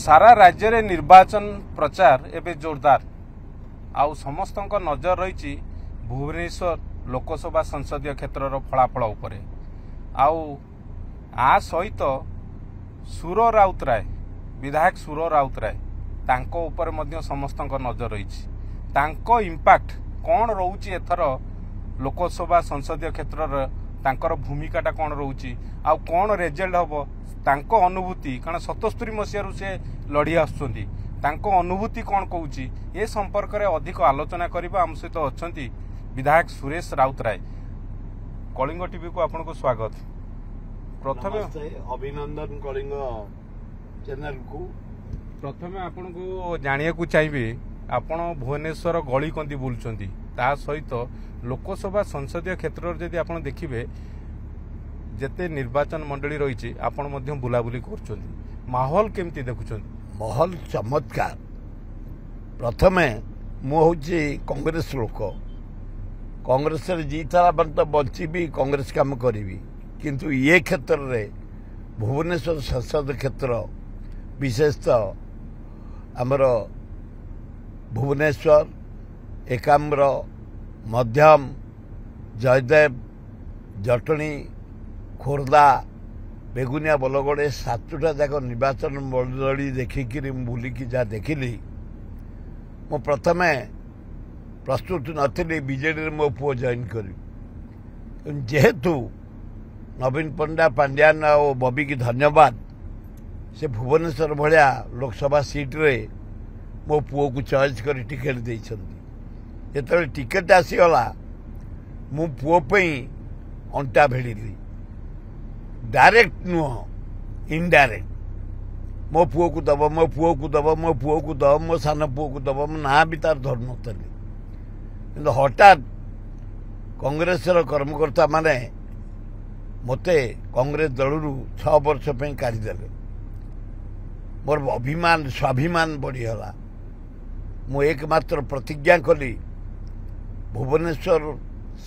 सारा राज्य रे निर्वाचन प्रचार एवं जोरदार आउ समस्त नजर रही भुवनेश्वर लोकसभा संसदीय क्षेत्र फलाफल उपरे आउ आ सहित सुर राउतराय विधायक सुर राउतराय तांको ऊपर मध्य समस्त नजर रही इंपैक्ट कौन रोची एथर लोकसभा संसदीय क्षेत्र तांकर भूमिकाटा कौन रोची आउ कौन रिजल्ट हम तांको अनुभूति कारण 77 मसीह से लड़ी आसुंदी तांको अनुभूति कौन कहूँ ए संपर्क में अधिक आलोचना करबा आम सहित अच्छा विधायक सुरेश राउतराय कलिंग टीवी को आपन को स्वागत प्रथम अभिनंदन कलिंग चैनल को प्रथम आपन को जानिया को चाहिए आपण भुवनेश्वर गली कंदी बुलुचंती ता सहित लोकसभा संसदीय क्षेत्र जदि आपण देखिबे जेते निर्वाचन मंडली रही आपण मध्य बुलाबुली करछंती माहौल केमती देखुछंती माहौल चमत्कार प्रथमे मु होची कांग्रेस लोक कांग्रेस रे जीताला बंत बंची भी कांग्रेस काम करी किंतु ये क्षेत्र रे भुवनेश्वर संसद क्षेत्र विशेषतः आमर भुवनेश्वर एकाम्र मध्यम जयदेव जटणी खोर्धा बेगुनिया बलगड़े 7टा जाक निर्वाचन मंडली देखिक बुलिकी जहाँ देखिली मो प्रथमे प्रस्तुत नथिली बीजेडी मो पुओ जॉइन करी जेहेतु नवीन पंडा पांड्यान और बबी की धन्यवाद से भुवनेश्वर भाया लोकसभा सीट रे मो पुओ को चॉइस कर टिकेट देइछंती जेतले टिकेट आसीगला मु पुओ पई अंटा भेड़िली डायरेक्ट नुह इनडायरेक्ट मो पुओ को दब मो पुओ को दब मो पुओ को दब मो सान पुओ को दब मो ना भी तार धर नतली किंतु हठात कांग्रेस कर्मकर्ता माने मते कांग्रेस दलरू 6 वर्ष पे काढ़ीदेले मोर अभिमान स्वाभिमान बढ़ीगला मु एकमात्र प्रतिज्ञा कली भुवनेश्वर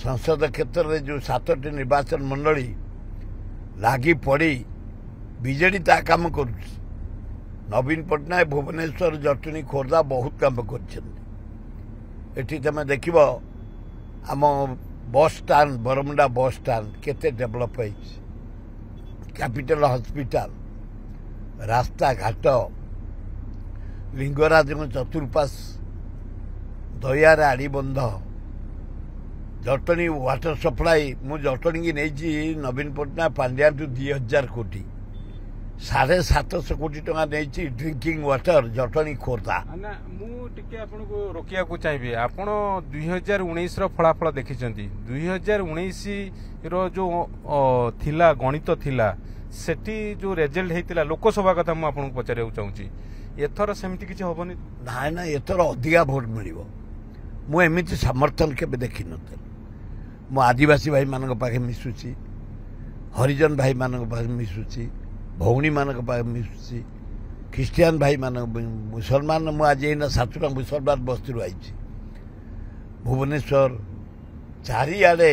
संसद क्षेत्र में जो 7टी निर्वाचन मंडली लागी पड़ी बीजेडी ता काम कर नवीन पट्टनायक भुवनेश्वर जटणी खोर्धा बहुत काम कर देख आम बस स्टाण्ड बरमुंडा बस स्टाण्ड केते डेभलप है कैपिटल हॉस्पिटल रास्ता घाट लिंगराज चतुर्पाश दयार आड़ीबंध जटणी वाटर सप्लाई मु जटणी की नहीं नवीन पट्टनायक पांड्या टू 2000 कोटी 750 कोटी टका नहीं ड्रिंकिंग वाटर जटणी खोर्धा मुझे आपको रोकिया को चाहिए आपण 2019 फलाफल देखी 2019 जो थिला गणित थिला सेठी जो रिजल्ट होता लोकसभा कथा मुझे पचार चाहूँगी एथर सेमती किसी हेनी ना ना एथर अधिका भोट मिल मुझे समर्थन के देखी नी मु आदिवासी भाई मान पाखे मिसुची हरिजन भाई मान पाखे मिसुची भौणी मान पाखे मिसुची ख्रिस्टियान भाई मान मुसलमान मु आज 7टा मुसलमान बस्ती आई भुवनेश्वर चारिआडे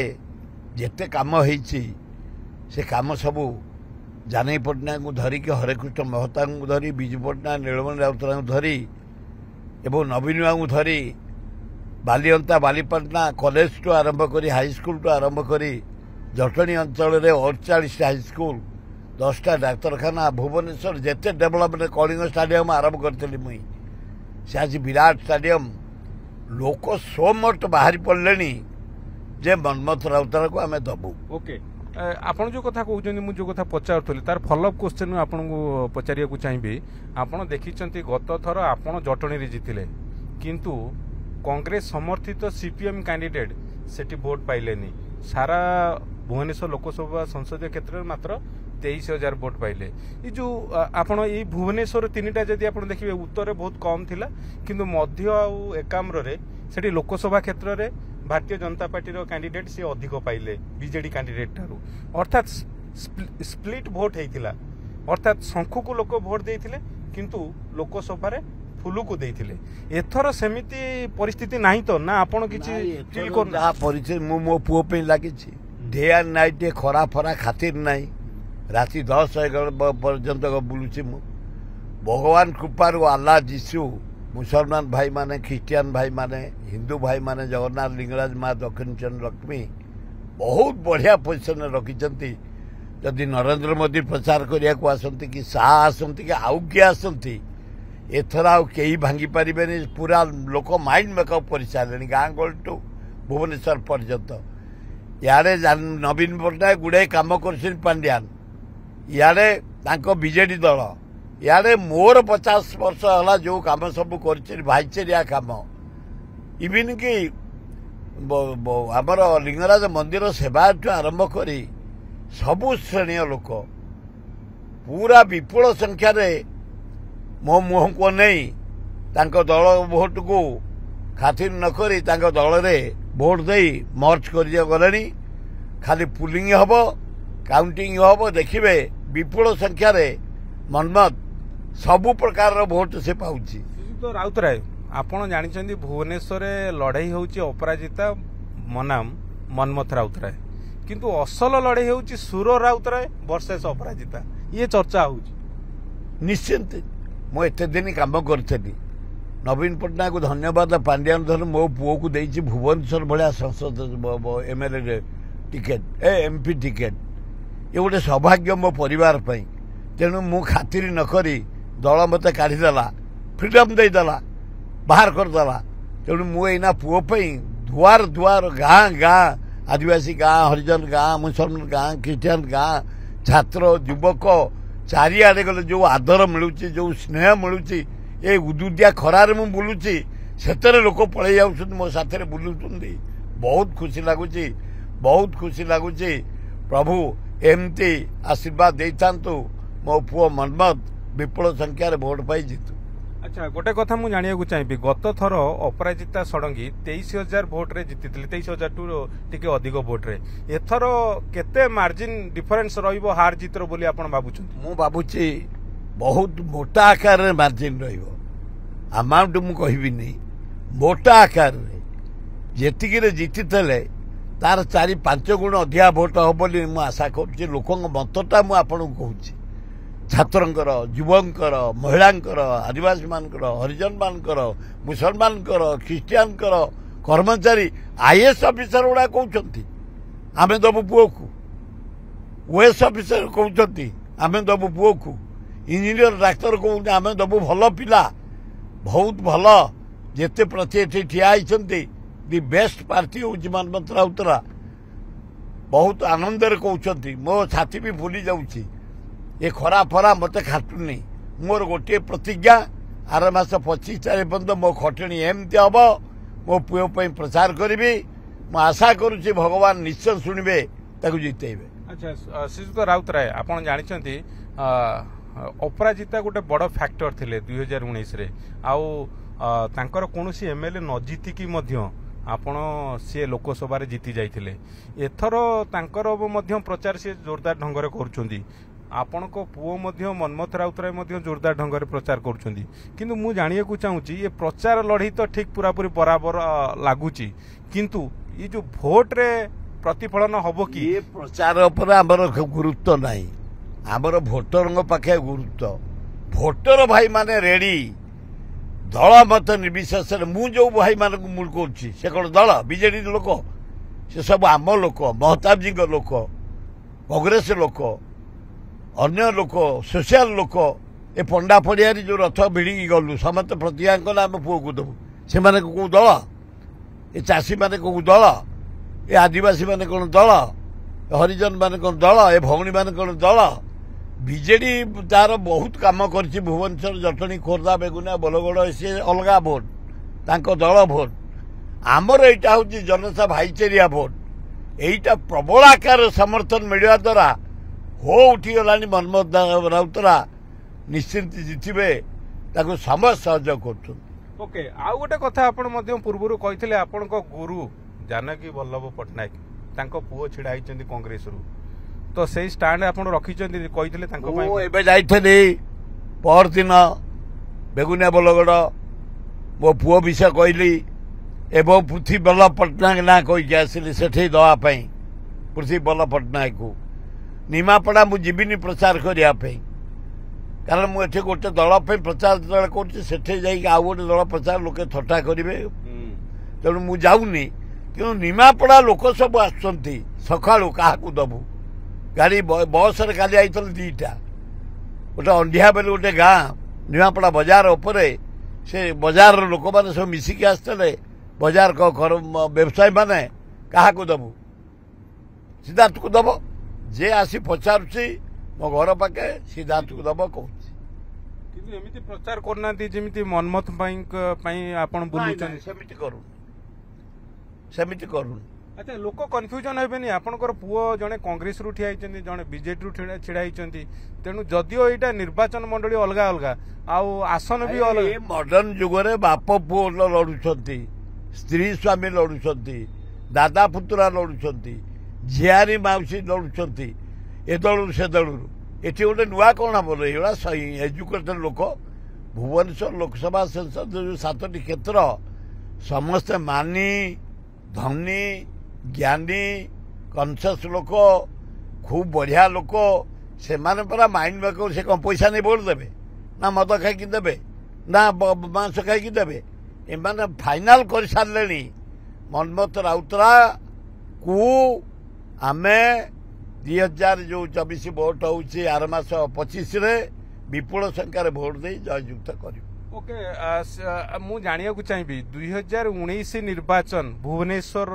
जेते काम होइछि से काम सबू जानई पट्टनायक को धरिकी हरेकृष्ण महता को धरी विजु पट्टनायक नीलमणि राउतराय को धरी एवं नवीन को धरी बालिअंता बालीपाटना कॉलेज टू आरंभ करी हाईस्कूल टू आरंभ करी जटणी अंचल 48 हाईस्कूल 10टा डाक्तरखाना भुवनेश्वर जेते डेभलपमेंट कलिंग स्टाडियम आरंभ करी मुई से आज विराट स्टाडियम लोक सो मट बाहरी पड़े जे मनमथ राउतराय को आम दबू ओके आपण जो कथा कहते मुझे जो कथा पचारूली तार फॉलोअप क्वेश्चन आपन को पचारिया को चाहिए आपण देखिछंती गत थर आपण जटणी जीतिले किंतु कांग्रेस समर्थित सीपीएम कैंडिडेट सेठी वोट पाइलेनी सारा भुवनेश्वर लोकसभा संसदीय क्षेत्र में मात्र 23,000 वोट पाइले ये जो आपण ये भुवनेश्वर 3टा जदि आप देखिए उत्तर बहुत कम थिला किंतु मध्य आउ एकाम्र रे सेठी लोकसभा क्षेत्र में भारतीय जनता पार्टी कैंडिडेट सी अधिक पाइले बीजेडी कैंडिडेट ठारू अर्थात स्प्लिट वोट होता अर्थात शंखु को लोक वोट देते किंतु लोकसभा फुलू को देते एथर सेमिति परिस्थिति नहीं तो ना आपण किसी मो पुओ पे लगी डे एंड नाइट खरा फरा खातिर नहीं राति 10 11 पर्यंत बुलूची भगवान कृपारू आल्ला जीशु मुसलमान भाई माने ख्रिस्टियान भाई माने हिंदू भाई माने जगन्नाथ लिंगराज माँ दक्षिण चंद्र लक्ष्मी बहुत बढ़िया पोजिशन रखिंट जदि नरेंद्र मोदी प्रचार करने को आसती कि शाह आसती कि आउ किए आसती एथर आउ कई भांगी पारे पूरा लोक माइंड मेकअप कर सारे गाँ गहली टू भुवनेश्वर पर्यंत इे नवीन पट्टनायक गुड़ाए कम कर पांड्यान इे बीजेडी दल इे मोर 50 वर्ष है जो कम सब कर भाईचेरिया कम इवन कि आमर लिंगराज मंदिर सेवा आरंभ कर सबु श्रेणी लोक पूरा विपुल संख्यार मो मुह को नहीं दल भोट को खातिर नकरी दल में भोट दे मर्ज कर गले खाली पुलिंग हम काउंटिंग हम देखिए विपुल संख्यार मनमत सबु प्रकार भोट से पाउछि। राउतराय आपण जानिछन्ती भुवनेश्वर लड़ाई होउछि अपराजिता मनाम मनमथ राउतराय किंतु असल लड़ाई होउछि सुर राउतराय वर्सेस अपराजिता ये चर्चा होउछि। निश्चित मु एते दिन काम करथली नवीन पट्टनायक को धन्यवाद पांड्यान धर मो पुओ को देछि भुवनेश्वर भलिया संसद एमएलए टिकेट एमपी टिकेट ये गोटे सौभाग्य मो परिवार पई तेणु मु खातिर नकरी दल मत काढ़ीदेला फ्रीडम देदेला बाहर करदेला तेणु मु एना पुओ पई दुआर दुआर गाँ गाँ आदिवासी गाँ हरिजन गाँ मुसलमान गाँ ख्रिस्टियान गाँ छात्र युवक चारिआडे गले जो आदर मिलूची जो स्नेह मिलूची ए उदुदिया खरार मु बुलूची सेतरे लोक पळै जाउछन मो साथे बुलुछन बहुत खुशी लगुची बहुत खुशी लगुची प्रभु एमती आशीर्वाद देइथांतु मो पुओ मनमत विपुल संख्यार भोट पाई जीतु। अच्छा गोटे कथा मु जानिया चाहिए गत थर अपराजिता षडंगी 23,000 भोट रे जीति 23,000 टू टिके अधिक भोट रे एथर केते मार्जिन डिफरेंस रहिबो हार जीत रो बोली आपण भाबुछन? मु भाबुची बहुत मोटा आकार रे मार्जिन रहिबो अमाउंट मु कहबी नहीं मोटा आकार रे जेतिकी रे जीतितले तार 4-5 गुण अधिका भोट हो बोली मु आशा करूची लोकंग मतटा मु आपण कहूची छात्रंकर युवकर महिलांकर आदिवासी मानकर हरिजन मानकर मुसलमान ख्रिस्टियान कर्मचारी आईएएस ऑफिसर गुड़ा कहते आम दबु पुओ को ओएस ऑफिसर कहते आम दबु पुओ को इंजीनियर डाक्तर कहते आम दबु भल पिला बहुत भल जेते प्रति एठी ठिया होती दि बेस्ट पार्टी हूँ मनमथ राउतरा बहुत आनंद कहते मो छाती भी फुली जाऊँगी ये खरा फरा मत खाटुनी मोर गोटे प्रतिज्ञा आर मास 25 तारीख पर्यंत मो खटणी एमती हम मो पुओ प्रचार करी मु आशा करुच्ची भगवान निश्चय शुणवे ताकू जितेबे। अच्छा श्रीजुत राउतराय आपण जानिछन्ती अपराजिता गोटे बड़ फैक्टर थिले 2019 रे आउ तांकर कोनोसी एमएलए न जीतिकी मध्य आपण सी लोकसभा रे जीति जाइथिले एथर तांकर मध्य प्रचार से जोरदार ढंग से करुछन्ती आपण को पुओ मध्य मनमथ राउतराय मध्य जोरदार ढंग से प्रचार करुछन्ती किंतु मु जानिया को चाहूची ये प्रचार लड़ी तो ठीक पूरा पूरी बराबर लागुची किंतु ये जो भोट रे प्रतिफलन हबो कि ये प्रचार पर हमर गुरुत्व नाही हमर भोटर पाखे गुरुत्व भोटर भाई माने रेडी दल मत निर्विशेष मु जो भाई मान को मूल कर से कौन दल बीजेडी लोक से सब आम लोक महताब जी लोक कांग्रेस लोक अन्य लोक सोशल लोक ए पंडा पड़िया जो रथ भिड़ी गलु समस्त प्रतिज्ञा कले आम पुओ को देवु से कौ दल ए चाषी मैंने कौ दल ए आदिवासी मैंने कौन दल हरिजन मान कौन दल ए भौणी मान कौन दल बीजेडी तार बहुत काम कर भुवनेश्वर जटणी खोर्धा बेगुनिया बलगड़ सी अलग भोट तांको दल भोट आमर यहाँ हूँ जनता भाईचेरिया भोट यहीटा प्रबल आकार समर्थन मिलवा द्वारा हो उठीगला मनमथ राउतरा निश्चिंत जितबे ताको समस्त सहयोग कर। ओके आउ गोटे कथा आपण मध्य पूर्व कही आपण गुरु जानकी वल्लभ पट्टनायक तांको पुओ छिड़ा होइचंती कांग्रेस रु तो से स्टैंड आपण रखिचंती कहिथिले तांको पई मो एबे जाइथली पर दिन बेगुनिया बलगड़ मो पुओ विषय कहली एवं पृथ्वी वल्लभ पट्टनायक ना कही आसिली सेठी दवाई पृथ्वी वल्लभ पट्टनायक को निमापड़ा मुझे प्रचार करने କାରଣ ମୁଁ ଏଠି ଗୋଟେ ଦଳ ପାଇଁ ପ୍ରଚାର ଯେତେବେଳେ କରୁଛି ସେଠି ଯାଇକି ଆଉ ଗୋଟେ ଦଳ ପ୍ରଚାର ଲୋକେ ଥଟ୍ଟା କରିବେ ତେଣୁ ମୁଁ ଯାଉନି। କିନ୍ତୁ ନିମାପଡ଼ା ଲୋକ ସବୁ ଆସୁଛନ୍ତି ସକାଳୁ କାହାକୁ ଦେବୁ ଗାଡ଼ି ବସରେ କାଲି ଆଇଥିଲେ 2ଟା ଗୋଟେ ଅନ୍ଧିଆ ବୋଲି ଗୋଟେ ଗାଁ ନିମାପଡ଼ା ବଜାର ଉପରେ ସେ ବଜାରର ଲୋକମାନେ ସବୁ ମିଶିକି ଆସିଥିଲେ ବଜାର ବ୍ୟବସାୟୀମାନେ କାହାକୁ ଦେବୁ ସିଦ୍ଧାର୍ଥକୁ ଦେବ ଯିଏ ଆସି ପଚାରୁଛି ମୋ ଘର ପାଖେ ସିଦ୍ଧାର୍ଥକୁ ଦେବ କହୁଛି। କିନ୍ତୁ ଏମିତି ପ୍ରଚାର କରୁନାହାନ୍ତି ଯେମିତି ମନ୍ମଥ ପାଇଁ ଆପଣ ବୁଲୁଛନ୍ତି ସେମିତି କରୁନି। ଆଚ୍ଛା ଲୋକ କନଫ୍ୟୁଜନ ହେବେନି ଆପଣଙ୍କର ପୁଅ ଜଣେ କଂଗ୍ରେସରୁ ଠିଆ ହେଇଛନ୍ତି ଜଣେ ବିଜେଡିରୁ ଛିଡ଼ା ହେଇଛନ୍ତି ତେଣୁ ଯଦିଓ ଏଇଟା ନିର୍ବାଚନ ମଣ୍ଡଳୀ ଅଲଗା ଅଲଗା ଆଉ ଆସନ ବି ଅଲଗା। ମଡର୍ଣ୍ଣ ଯୁଗରେ ବାପ ପୁଅ ଲଢୁଛନ୍ତି ସ୍ତ୍ରୀ ସ୍ୱାମୀ ଲଢୁଛନ୍ତି ଦାଦା ପୁତୁରା ଲଢୁଛନ୍ତି ଝିଆରୀ ମାଉସୀ ଲଢୁଛନ୍ତି ଏ ଦଳରୁ ସେ ଦଳରୁ। ଏଠି ଗୋଟେ ନୂଆ କଣ ହବ ଏଇଭଳିଆ ଏଜୁକେଟେଡ୍ ଲୋକ ଭୁବନେଶ୍ୱର ଲୋକସଭା ସଂସଦ ଯୋଉ 7ଟି କ୍ଷେତ୍ର ସମସ୍ତେ ମାନି ଧନୀ ଜ୍ଞାନୀ କନସିୟସ୍ ଲୋକ ଖୁବ୍ ବଢ଼ିଆ ଲୋକ ସେମାନେ ପରା ମାଇଣ୍ଡ ମେକର ସେ କ'ଣ ପଇସା ନେଇ ଭୋଟ ଦେବେ ନା ମଦ ଖାଇକି ଦେବେ ନା ମାଂସ ଖାଇକି ଦେବେ। ଏମାନେ ଫାଇନାଲ କରିସାରିଲେଣି ମନ୍ମଥ ରାଉତରାୟକୁ ଆମେ 2024 ଭୋଟ ହେଉଛି ଆର ମାସ 25ରେ ବିପୁଳ ସଂଖ୍ୟାରେ ଭୋଟ ଦେଇ ଜୟଯୁକ୍ତ କରିବୁ। ओके मु जानिया चाहिए 2019 निर्वाचन भुवनेश्वर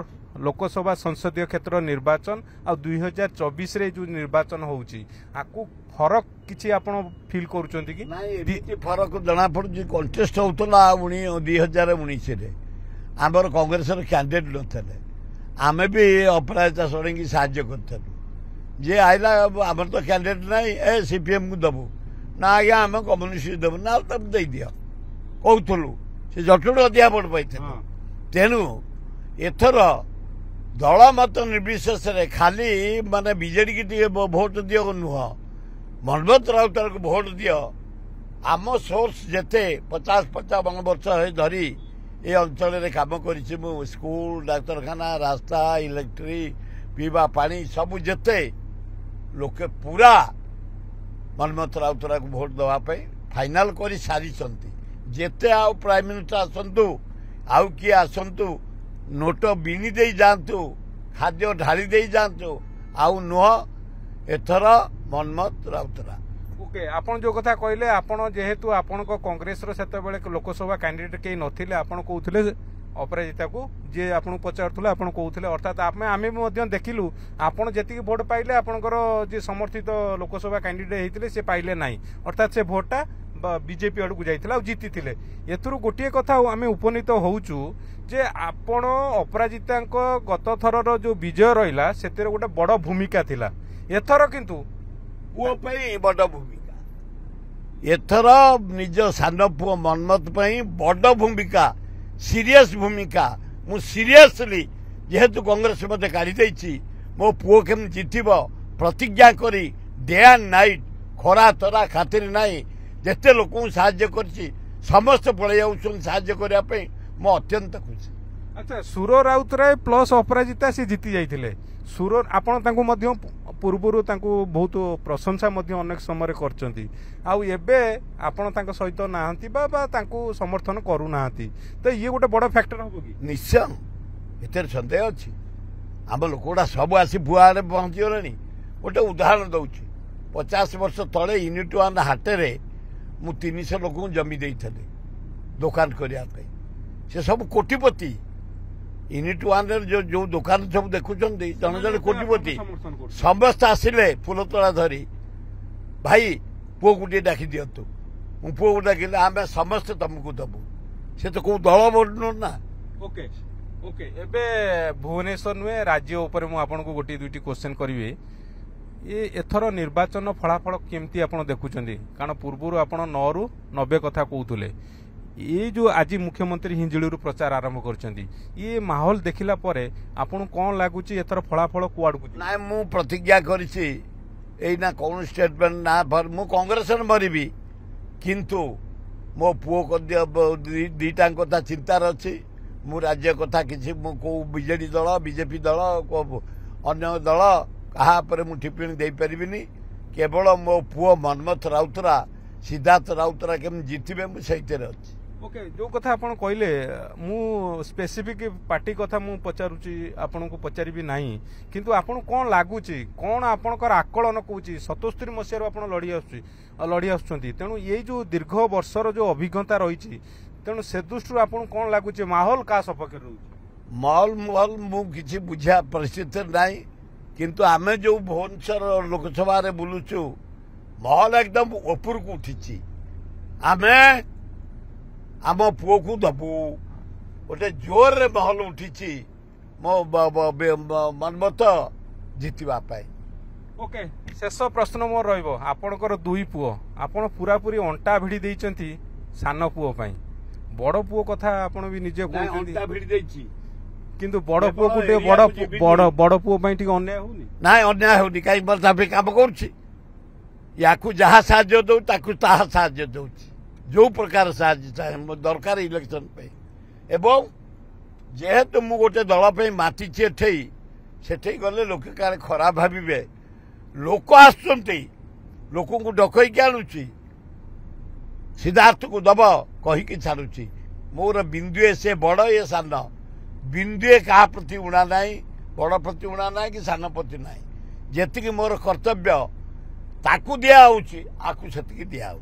लोकसभा संसदीय क्षेत्र निर्वाचन आ 2024 रे जो निर्वाचन होउची आकु फरक किछि आपण फील करूचंती कि नहीं फरक जना पड़ुची कंटेस्ट होतला 2019 रे आमर कांग्रेस रो कैंडिडेट नथले आमे भी अपराजिता षडंगी साहाय्य करथलु जे आइला आमर तो कैंडिडेट नहीं ए सीपीएम को दबु ना आज्ञा आम कम्युनिस्ट देबु ना तब दे दियो कहूलु से जटुड़ अधिया भोट पाई तेणु एथर दल मत निर्विशेष खाली माने बीजेडी की भोट दियो नुह मन्मथ राउतर को भोट दियो आम सोर्स जेते 50-55 वर्ष धरी ए अंचल काम कर स्कूल डाक्तरखाना रास्ता इलेक्ट्रिक पीवा पानी सब जेते लोके पूरा मन्मथ राउतरा को भोट देवाई फाइनाल कर सारी जेते आउ प्राइम मिनिस्टर आसतु आउ किए आसतु नोट बिनी दे जातु खाद्य ढाली दे जातु आउ नुह एथर मन्मथ राउतरा। ओके आपण जो कथा कहले आपण जेहेतु आपण को कांग्रेस रो सेते बेले लोकसभा कैंडिडेट के नथिले आपण कहउथिले अपराजिता को जे आपण पचारथुले आपण कहउथिले अर्थात आमे मध्य देखिलु आपण जेतिकी भोट पाइले आपणकर जे समर्थित लोकसभा कैंडिडेट हेतिले से पाइले नाही अर्थात से भोटटा बीजेपी आड़ को जाइथिला जीति थिले एथुरु गोटिए कथा आमे उपनीत होउचु जे आपण अपराजिता गत थरर जो विजय रहिला सेतिर गोटे बड़ भूमिका थिला एथर किंतु पुओ पई बड़ भूमिका एथर निज सान पुओ मन्मथ पई बड़ भूमिका सीरियस भूमिका मु सीरियसली जेहेतु कांग्रेस मते काढी देछि मो पुओ केम जितिब प्रतिज्ञा करी डे एंड नाइट खरा तरा खातिर नाही जेते लोक साहाय्य करछि समस्त पळे जाउछन साहाय्य करिया पे मो अत्यंत खुशी। अच्छा सुर राउतराय प्लस अपराजिता से जीति जाइथिले सुर आपण तांको मध्य पूर्वरु तांको बहुत प्रशंसा मध्य अनेक समय करचंती आउ एबे आपण तांको सहित नाहंती बा तांको समर्थन करू नाहंती तो ये गोटे बड़ फैक्टर हबो कि निश्चय एतर संदेह अछि आम लोकड़ा सब आसी बुआरे पहुंची गलेनी गोटे उदाहरण दउछि 50 वर्ष तले यूनिट 1 हाटेरे मु 300 लोक जमी देइथले दुकान करिया पे से सब कोटिपति यूनिट 1 जो जो दुकान सब देखुचंदी जन जन कोटिपति समस्त आसिले फूल तोड़ा धरी भाई पुओ गुटे डाकी दियंतु मु पुओ गुटे डाकिले आमे समस्त तुमको दबु से तो को दल बोलनो ना। ओके ओके एबे भुवनेश्वर नुए राज्य ऊपर मु आपन को गोटी दुटी क्वेश्चन करिवे ये एथर निर्वाचन फलाफल केमती आपण देखुचंदी कारण पूर्वरु आपण 9 रु 90 कथा कहउतले ये जो आज मुख्यमंत्री हिंजिलू प्रचार आरंभ करछंदी ये माहौल देखिला परे आपण कोन लागुची एथर फलाफल कुआड को ना मु प्रतिज्ञा करिछि एई ना कोन स्टेटमेंट ना भर मु कांग्रेस न मरिबी किंतु मो पुओ को दीटा कथा चिंतार अछि मु राज्य कथा किछि मु को बीजेडी दल बीजेपी दल अन्य दल कहा पर मु टिप्पणी दे परिबिनी केवल मो पुओ मन्मथ राउतरा सिद्धार्थ राउतरा केम जितबे मु सहितरे अछि। ओके जो कथा आपण कहले मु स्पेसिफिक पार्टी कथा मु पचारुची आपण को पचारिबी नाही किंतु आपण कोन लागुची कोन आपणकर आकलन कहूची 77 मसियार आपण लड़ी आछुंती तेणु ये जो दीर्घ वर्षर जो अभिज्ञता रही तेणु से दृष्टि आपण कोन लागुची माहौल का सपक्ष रहउची मॉल मॉल मु किछि बुझा परिस्थिति नाही किंतु आमे जो भुवनेश्वर लोकसभा रे बुलुचु माहौल एकदम ऊपर को उठिछि। आमे आम पुओ को दबू गोटे जोर रे महल उठी मो मनमत जितवा पाए। ओके शेष प्रश्न मोर रहिबो आपणकर दुई पुओ आपण पूरा पूरी अंटा भिड़ी देइचंती सान पुओ पई बड़ पुओ कथा आपण भी निजे कहउचंती अंटा भिड़ी देछि किंतु बड़ पुओ को बड़ पुओ पई टिक अन्याय होनी नाय अन्याय होनी काई बरता पे काम करछि याकू जहा साहाय्य दउ ताकू ताहा साहाय्य दउछि जो प्रकार साहाय्य चाहे दरकार इलेक्शन पे एवं जेहेतु मु गोटे दल पे मातिछि एठेई सेठेई गले लोक काले खराब भाबिबे लोक आसुचंती लोक को डकई के आनुछि सिद्धार्थ को दब कही कि छाड़ुछि मोर बिंदुए से बड़ ये सान बिंदुए कहा प्रति उणा नाही बड़ प्रति उणा नाही कि सान प्रति नाही जेतिकी मोर कर्तव्य ताकू दिया होछि आकू सेतिकी दिया हो।